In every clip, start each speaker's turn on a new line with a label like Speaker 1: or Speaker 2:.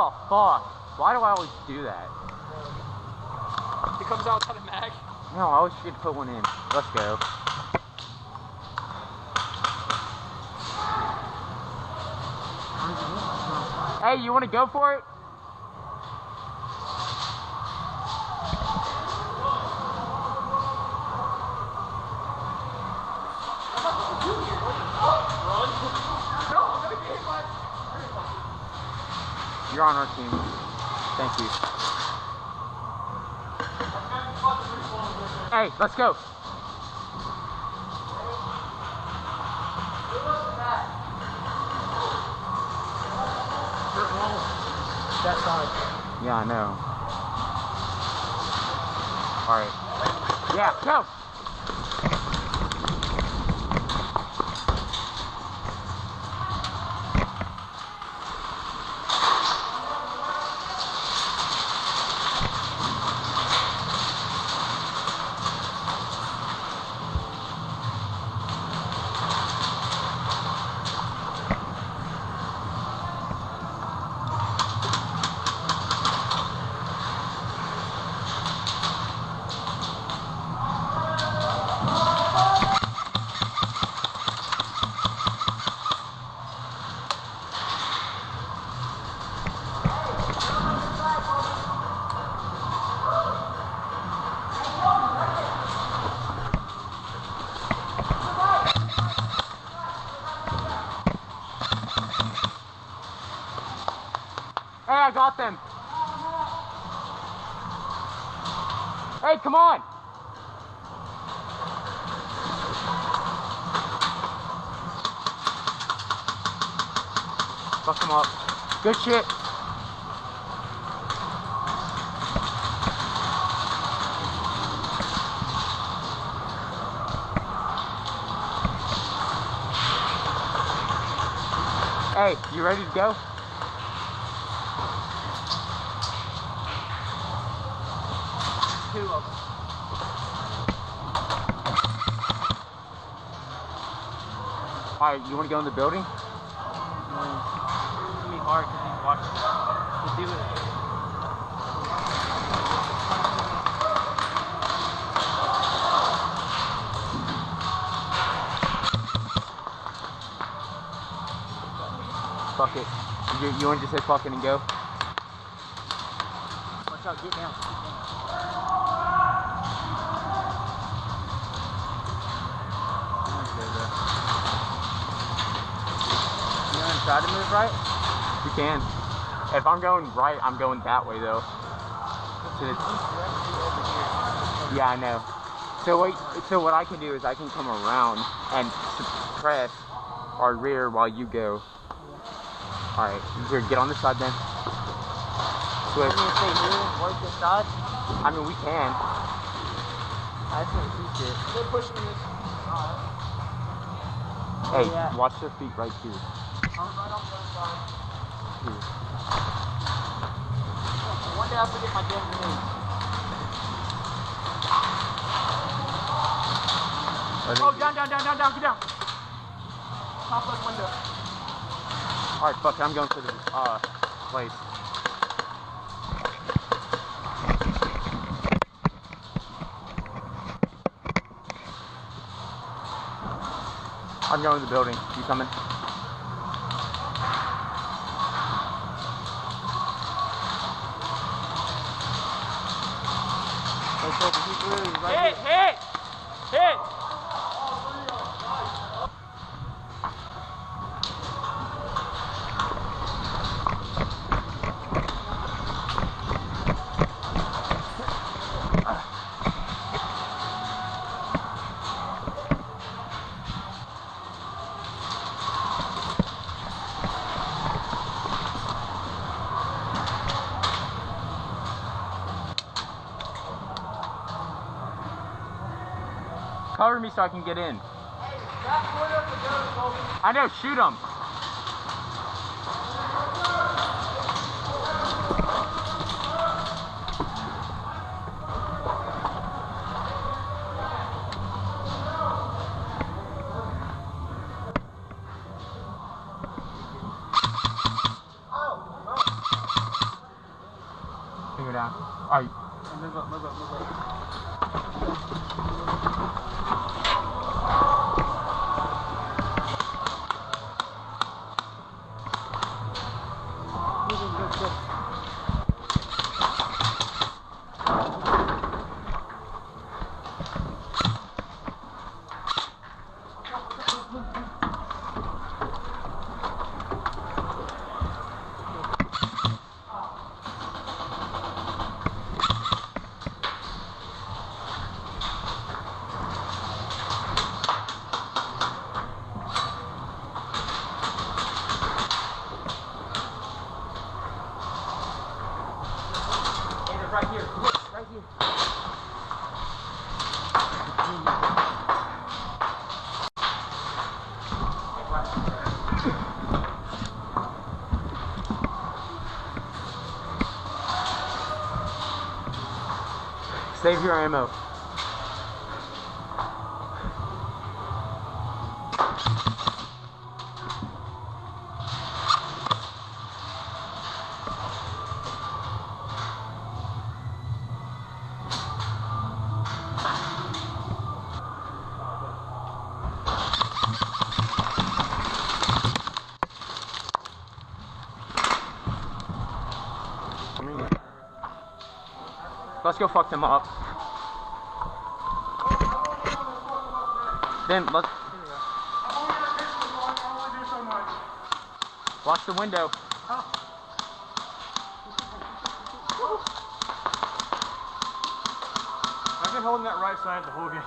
Speaker 1: the fuck? Why do I always do that?
Speaker 2: It comes out kind of mag.
Speaker 1: No, I always forget to put one in. Let's go. Hey, you want to go for it? You're on our team. Thank you. Hey, let's go.
Speaker 2: That side.
Speaker 1: Yeah, I know. Alright. Yeah, go! Hey, I got them. Hey, come on. Fuck them up. Good shit. Hey, you ready to go?
Speaker 2: Two of them.
Speaker 1: Alright, you want to go in the building?
Speaker 2: It's gonna be hard because he's watching. We'll do it.
Speaker 1: Fuck it. You want to just say fuck it and go?
Speaker 2: Watch out, get down.
Speaker 1: You want to try to move right? You can. If I'm going right, I'm going that way though. Yeah, I know. So what I can do is I can come around and suppress our rear while you go. Alright, here, get on this side then. Switch.
Speaker 2: You want me to stay here, work this side?
Speaker 1: I mean, we can.
Speaker 2: I just want to see shit. They're pushing this.
Speaker 1: Hey,
Speaker 2: Yeah.
Speaker 1: watch your feet right here.
Speaker 2: I'm right on the other side.
Speaker 1: Here.
Speaker 2: One day I'll forget my damn grenade. Oh, down, get down. Top left window.
Speaker 1: Alright, fuck it, I'm going to the place. I'm going to the building. You coming?
Speaker 2: Hit!
Speaker 1: Cover me so I can get in. I know, shoot him.
Speaker 2: time.
Speaker 1: Alright.
Speaker 2: Move up, move up, move up. Right here, right here.
Speaker 1: Save your ammo. Let's go fuck them up. Then let's watch the window.
Speaker 2: I've been holding that right side the whole game.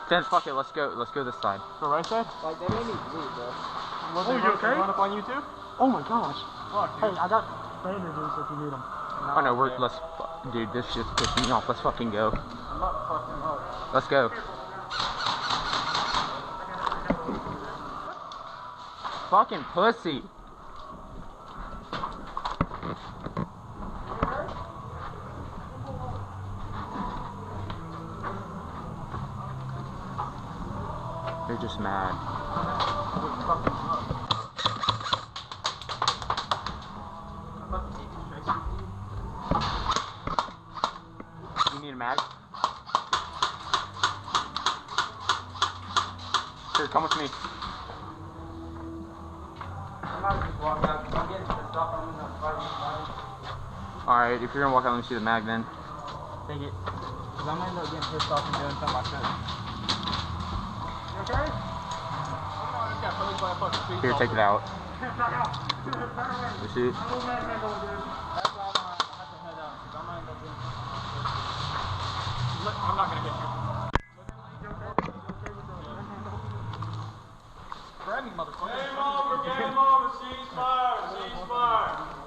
Speaker 1: Then fuck it, let's go this side.
Speaker 2: The right side?
Speaker 3: Like, they made me bleed, bro.
Speaker 2: Oh, you okay? Run up on you too?
Speaker 3: Oh my gosh.
Speaker 2: Fuck,
Speaker 3: Hey, I got bandages if you need them.
Speaker 1: Oh no, dude, this shit's pissing me off. Let's fucking go.
Speaker 3: I'm not fucking up.
Speaker 1: Let's go. Fucking pussy. They're just mad. You need a mag? Here, come with me. Alright, if you're gonna walk out, let me see the mag then.
Speaker 3: Take it. Because I'm gonna end up getting pissed off and doing something like that.
Speaker 2: You okay?
Speaker 1: Here, take it out. You see it?
Speaker 3: That's why I'm gonna have to head out. Because I'm gonna end up doing
Speaker 2: Look, I'm not gonna get you. Grab me, motherfucker.
Speaker 4: Game over, ceasefire, ceasefire.